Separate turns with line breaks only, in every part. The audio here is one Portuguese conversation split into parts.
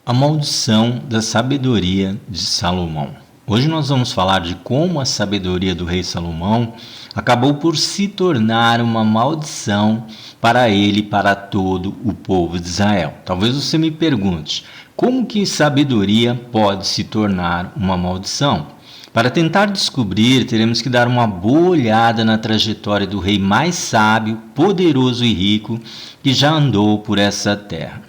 A maldição da sabedoria de Salomão. Hoje nós vamos falar de como a sabedoria do rei Salomão acabou por se tornar uma maldição para ele e para todo o povo de Israel. Talvez você me pergunte, como que sabedoria pode se tornar uma maldição? Para tentar descobrir, teremos que dar uma boa olhada na trajetória do rei mais sábio, poderoso e rico que já andou por essa terra.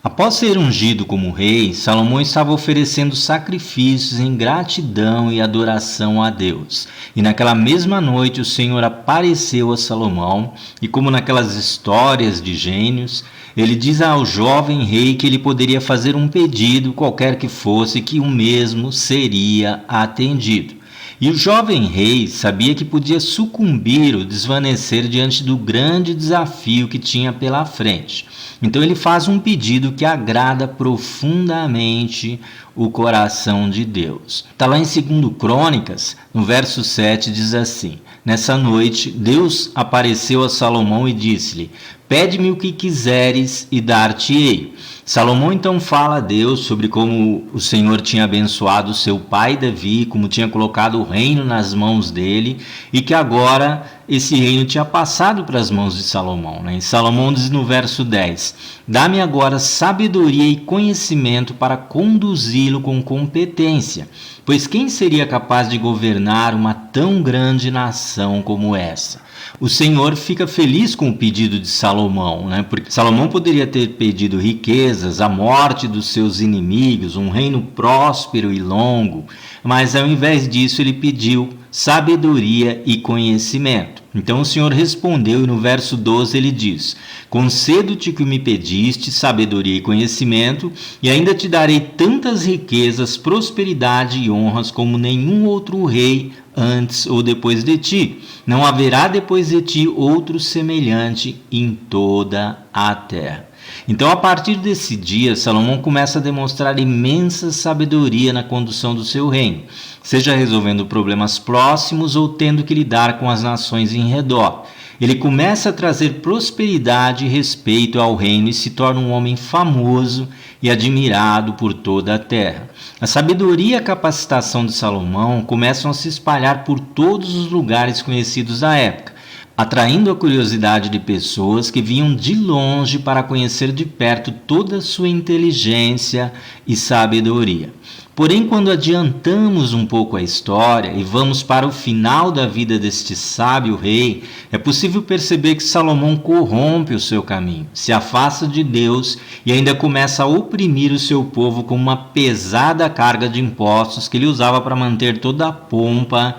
Após ser ungido como rei, Salomão estava oferecendo sacrifícios em gratidão e adoração a Deus. E naquela mesma noite o Senhor apareceu a Salomão e, como naquelas histórias de gênios, ele diz ao jovem rei que ele poderia fazer um pedido, qualquer que fosse, que o mesmo seria atendido. E o jovem rei sabia que podia sucumbir ou desvanecer diante do grande desafio que tinha pela frente. Então ele faz um pedido que agrada profundamente o coração de Deus. Está lá em 2 Crônicas, no verso 7, diz assim: Nessa noite, Deus apareceu a Salomão e disse-lhe: Pede-me o que quiseres e dar-te-ei. Salomão então fala a Deus sobre como o Senhor tinha abençoado seu pai Davi, como tinha colocado o reino nas mãos dele e que agora esse reino tinha passado para as mãos de Salomão. E Salomão diz no verso 10: Dá-me agora sabedoria e conhecimento para conduzi-lo com competência, pois quem seria capaz de governar uma tão grande nação como essa? O Senhor fica feliz com o pedido de Salomão, porque Salomão poderia ter pedido riquezas, a morte dos seus inimigos, um reino próspero e longo, mas ao invés disso ele pediu sabedoria e conhecimento. Então o Senhor respondeu e no verso 12 ele diz: Concedo-te o que me pediste, sabedoria e conhecimento, e ainda te darei tantas riquezas, prosperidade e honras como nenhum outro rei antes ou depois de ti. Não haverá depois de ti outro semelhante em toda a terra. Então, a partir desse dia, Salomão começa a demonstrar imensa sabedoria na condução do seu reino, seja resolvendo problemas próximos ou tendo que lidar com as nações em redor. Ele começa a trazer prosperidade e respeito ao reino e se torna um homem famoso e admirado por toda a terra. A sabedoria e a capacitação de Salomão começam a se espalhar por todos os lugares conhecidos da época, atraindo a curiosidade de pessoas que vinham de longe para conhecer de perto toda a sua inteligência e sabedoria. Porém, quando adiantamos um pouco a história e vamos para o final da vida deste sábio rei, é possível perceber que Salomão corrompe o seu caminho, se afasta de Deus e ainda começa a oprimir o seu povo com uma pesada carga de impostos que ele usava para manter toda a pompa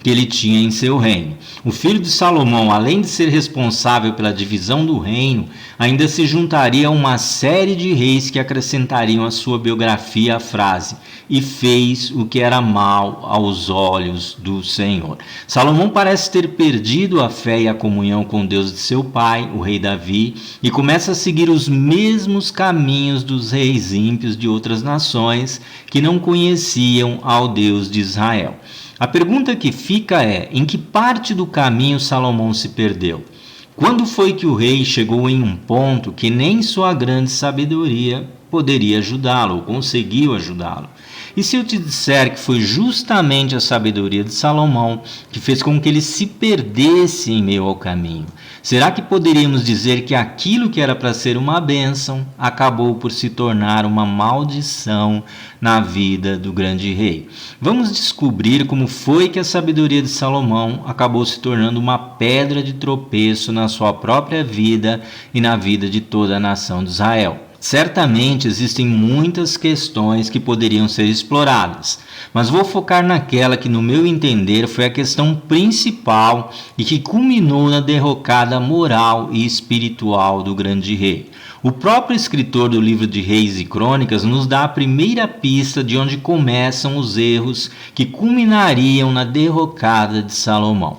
que ele tinha em seu reino. O filho de Salomão, além de ser responsável pela divisão do reino, ainda se juntaria a uma série de reis que acrescentariam à sua biografia a frase: e fez o que era mal aos olhos do Senhor. Salomão parece ter perdido a fé e a comunhão com Deus de seu pai, o rei Davi, e começa a seguir os mesmos caminhos dos reis ímpios de outras nações que não conheciam ao Deus de Israel. A pergunta que fica é: em que parte do caminho Salomão se perdeu? Quando foi que o rei chegou em um ponto que nem sua grande sabedoria poderia ajudá-lo ou conseguiu ajudá-lo? E se eu te disser que foi justamente a sabedoria de Salomão que fez com que ele se perdesse em meio ao caminho? Será que poderíamos dizer que aquilo que era para ser uma bênção acabou por se tornar uma maldição na vida do grande rei? Vamos descobrir como foi que a sabedoria de Salomão acabou se tornando uma pedra de tropeço na sua própria vida e na vida de toda a nação de Israel. Certamente existem muitas questões que poderiam ser exploradas, mas vou focar naquela que, no meu entender, foi a questão principal e que culminou na derrocada moral e espiritual do grande rei. O próprio escritor do livro de Reis e Crônicas nos dá a primeira pista de onde começam os erros que culminariam na derrocada de Salomão.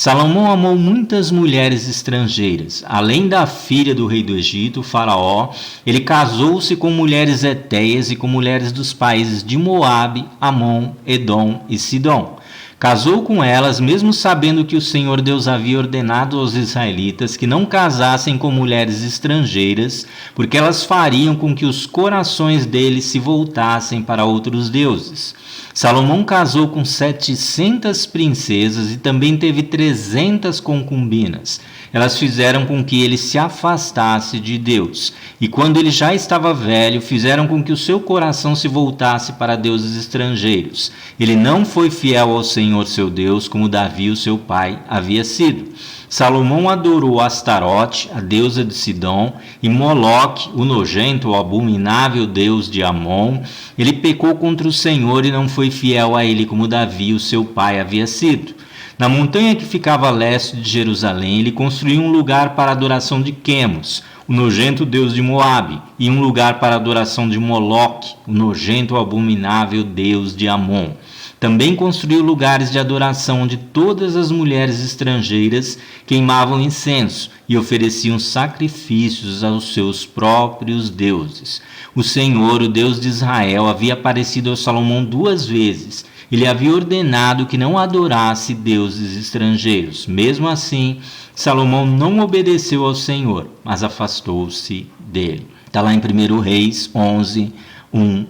Salomão amou muitas mulheres estrangeiras. Além da filha do rei do Egito, o faraó, ele casou-se com mulheres hetéias e com mulheres dos países de Moabe, Amon, Edom e Sidom. Casou com elas, mesmo sabendo que o Senhor Deus havia ordenado aos israelitas que não casassem com mulheres estrangeiras, porque elas fariam com que os corações deles se voltassem para outros deuses. Salomão casou com 700 princesas e também teve 300 concubinas. Elas fizeram com que ele se afastasse de Deus. E quando ele já estava velho, fizeram com que o seu coração se voltasse para deuses estrangeiros. Ele não foi fiel ao Senhor seu Deus, como Davi, o seu pai, havia sido. Salomão adorou Astarote, a deusa de Sidom, e Moloque, o nojento, o abominável deus de Amon. Ele pecou contra o Senhor e não foi fiel a ele, como Davi, o seu pai, havia sido. Na montanha que ficava a leste de Jerusalém, ele construiu um lugar para a adoração de Quemos, o nojento deus de Moabe, e um lugar para a adoração de Moloque, o nojento abominável deus de Amon. Também construiu lugares de adoração onde todas as mulheres estrangeiras queimavam incenso e ofereciam sacrifícios aos seus próprios deuses. O Senhor, o Deus de Israel, havia aparecido a Salomão 2 vezes. Ele havia ordenado que não adorasse deuses estrangeiros. Mesmo assim, Salomão não obedeceu ao Senhor, mas afastou-se dele. Está lá em 1 Reis 11, 1-9.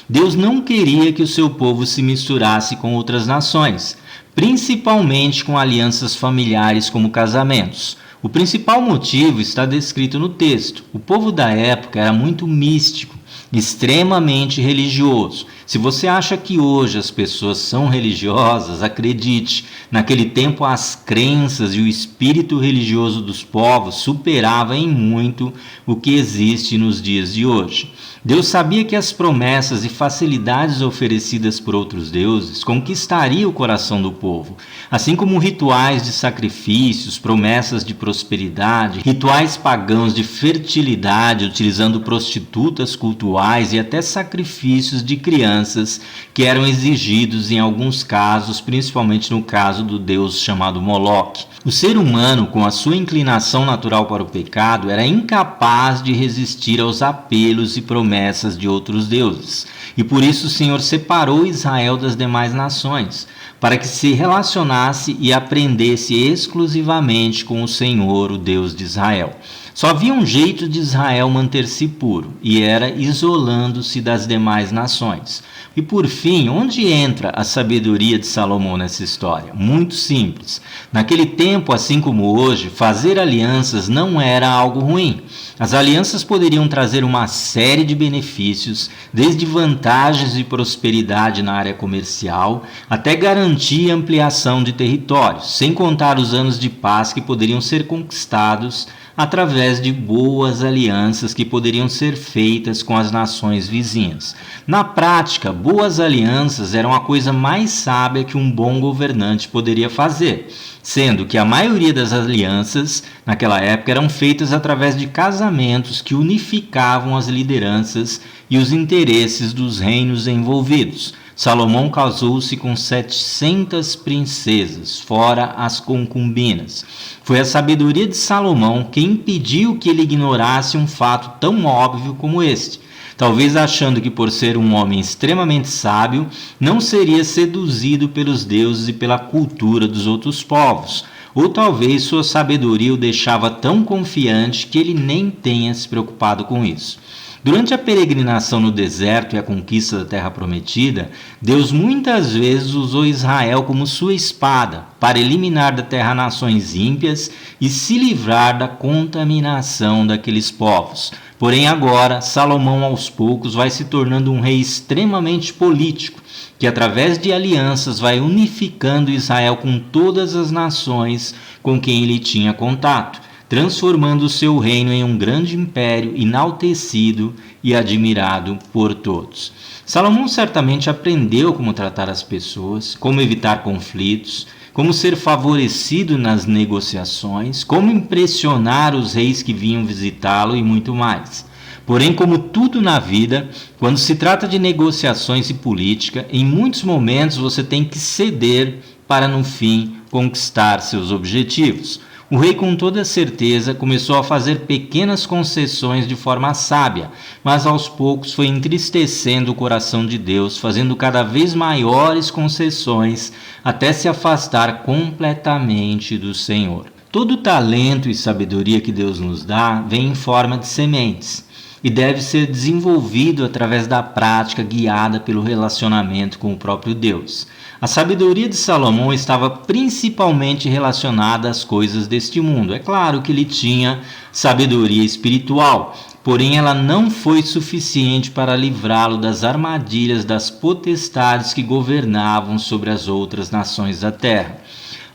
Deus não queria que o seu povo se misturasse com outras nações, principalmente com alianças familiares como casamentos. O principal motivo está descrito no texto. O povo da época era muito místico, extremamente religioso. Se você acha que hoje as pessoas são religiosas, acredite, naquele tempo as crenças e o espírito religioso dos povos superava em muito o que existe nos dias de hoje. Deus sabia que as promessas e facilidades oferecidas por outros deuses conquistariam o coração do povo, assim como rituais de sacrifícios, promessas de prosperidade, rituais pagãos de fertilidade, utilizando prostitutas cultuais e até sacrifícios de crianças que eram exigidos em alguns casos, principalmente no caso do deus chamado Moloque. O ser humano, com a sua inclinação natural para o pecado, era incapaz de resistir aos apelos e promessas de outros deuses. E por isso o Senhor separou Israel das demais nações, para que se relacionasse e aprendesse exclusivamente com o Senhor, o Deus de Israel. Só havia um jeito de Israel manter-se puro, e era isolando-se das demais nações. E por fim, onde entra a sabedoria de Salomão nessa história? Muito simples. Naquele tempo, assim como hoje, fazer alianças não era algo ruim. As alianças poderiam trazer uma série de benefícios, desde vantagens e prosperidade na área comercial, até garantir ampliação de territórios, sem contar os anos de paz que poderiam ser conquistados através de boas alianças que poderiam ser feitas com as nações vizinhas. Na prática, boas alianças eram a coisa mais sábia que um bom governante poderia fazer, sendo que a maioria das alianças naquela época eram feitas através de casamentos que unificavam as lideranças e os interesses dos reinos envolvidos. Salomão casou-se com 700 princesas, fora as concubinas. Foi a sabedoria de Salomão que impediu que ele ignorasse um fato tão óbvio como este. Talvez achando que por ser um homem extremamente sábio, não seria seduzido pelos deuses e pela cultura dos outros povos. Ou talvez sua sabedoria o deixava tão confiante que ele nem tenha se preocupado com isso. Durante a peregrinação no deserto e a conquista da terra prometida, Deus muitas vezes usou Israel como sua espada para eliminar da terra nações ímpias e se livrar da contaminação daqueles povos. Porém agora, Salomão aos poucos vai se tornando um rei extremamente político, que através de alianças vai unificando Israel com todas as nações com quem ele tinha contato, transformando o seu reino em um grande império enaltecido e admirado por todos. Salomão certamente aprendeu como tratar as pessoas, como evitar conflitos, como ser favorecido nas negociações, como impressionar os reis que vinham visitá-lo e muito mais. Porém, como tudo na vida, quando se trata de negociações e política, em muitos momentos você tem que ceder para, no fim, conquistar seus objetivos. O rei, com toda certeza, começou a fazer pequenas concessões de forma sábia, mas aos poucos foi entristecendo o coração de Deus, fazendo cada vez maiores concessões, até se afastar completamente do Senhor. Todo talento e sabedoria que Deus nos dá vem em forma de sementes e deve ser desenvolvido através da prática guiada pelo relacionamento com o próprio Deus. A sabedoria de Salomão estava principalmente relacionada às coisas deste mundo. É claro que ele tinha sabedoria espiritual, porém ela não foi suficiente para livrá-lo das armadilhas das potestades que governavam sobre as outras nações da terra.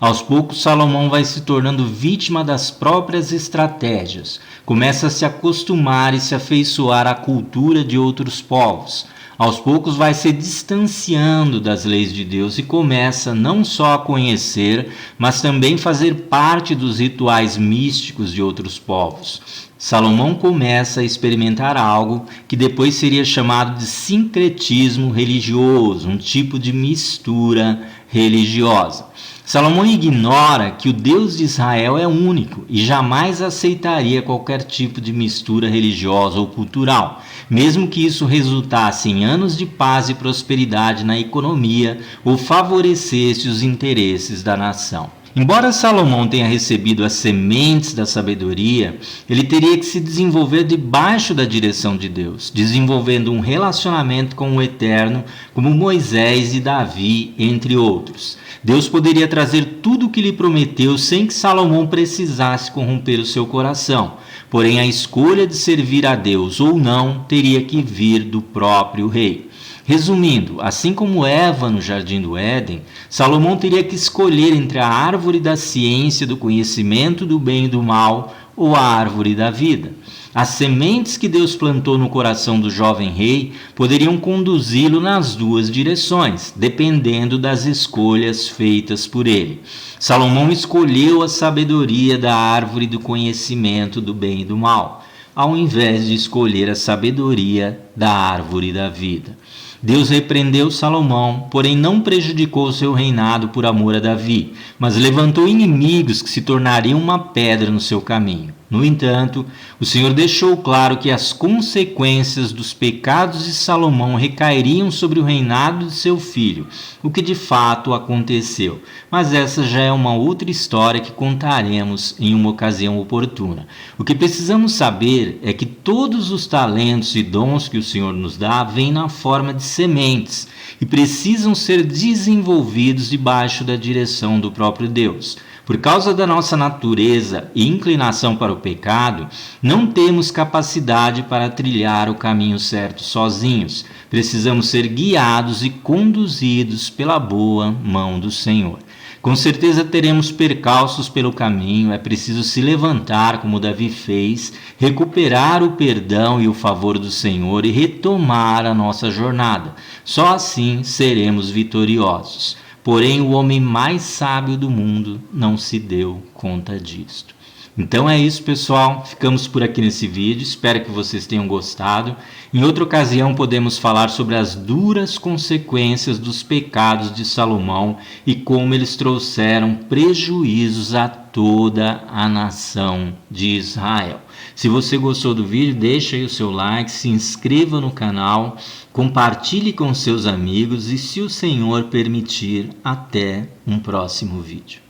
Aos poucos, Salomão vai se tornando vítima das próprias estratégias. Começa a se acostumar e se afeiçoar à cultura de outros povos. Aos poucos vai se distanciando das leis de Deus e começa não só a conhecer, mas também fazer parte dos rituais místicos de outros povos. Salomão começa a experimentar algo que depois seria chamado de sincretismo religioso, um tipo de mistura religiosa. Salomão ignora que o Deus de Israel é único e jamais aceitaria qualquer tipo de mistura religiosa ou cultural, mesmo que isso resultasse em anos de paz e prosperidade na economia ou favorecesse os interesses da nação. Embora Salomão tenha recebido as sementes da sabedoria, ele teria que se desenvolver debaixo da direção de Deus, desenvolvendo um relacionamento com o Eterno, como Moisés e Davi, entre outros. Deus poderia trazer tudo o que lhe prometeu sem que Salomão precisasse corromper o seu coração. Porém, a escolha de servir a Deus ou não teria que vir do próprio rei. Resumindo, assim como Eva no Jardim do Éden, Salomão teria que escolher entre a árvore da ciência, do conhecimento do bem e do mal, ou a árvore da vida. As sementes que Deus plantou no coração do jovem rei poderiam conduzi-lo nas duas direções, dependendo das escolhas feitas por ele. Salomão escolheu a sabedoria da árvore do conhecimento do bem e do mal, ao invés de escolher a sabedoria da árvore da vida. Deus repreendeu Salomão, porém não prejudicou seu reinado por amor a Davi, mas levantou inimigos que se tornariam uma pedra no seu caminho. No entanto, o Senhor deixou claro que as consequências dos pecados de Salomão recairiam sobre o reinado de seu filho, o que de fato aconteceu. Mas essa já é uma outra história que contaremos em uma ocasião oportuna. O que precisamos saber é que todos os talentos e dons que o Senhor nos dá vêm na forma de sementes e precisam ser desenvolvidos debaixo da direção do próprio Deus. Por causa da nossa natureza e inclinação para o pecado, não temos capacidade para trilhar o caminho certo sozinhos. Precisamos ser guiados e conduzidos pela boa mão do Senhor. Com certeza teremos percalços pelo caminho, é preciso se levantar como Davi fez, recuperar o perdão e o favor do Senhor e retomar a nossa jornada. Só assim seremos vitoriosos. Porém, o homem mais sábio do mundo não se deu conta disto. Então é isso, pessoal. Ficamos por aqui nesse vídeo. Espero que vocês tenham gostado. Em outra ocasião, podemos falar sobre as duras consequências dos pecados de Salomão e como eles trouxeram prejuízos a toda a nação de Israel. Se você gostou do vídeo, deixa aí o seu like, se inscreva no canal, compartilhe com seus amigos e, se o Senhor permitir, até um próximo vídeo.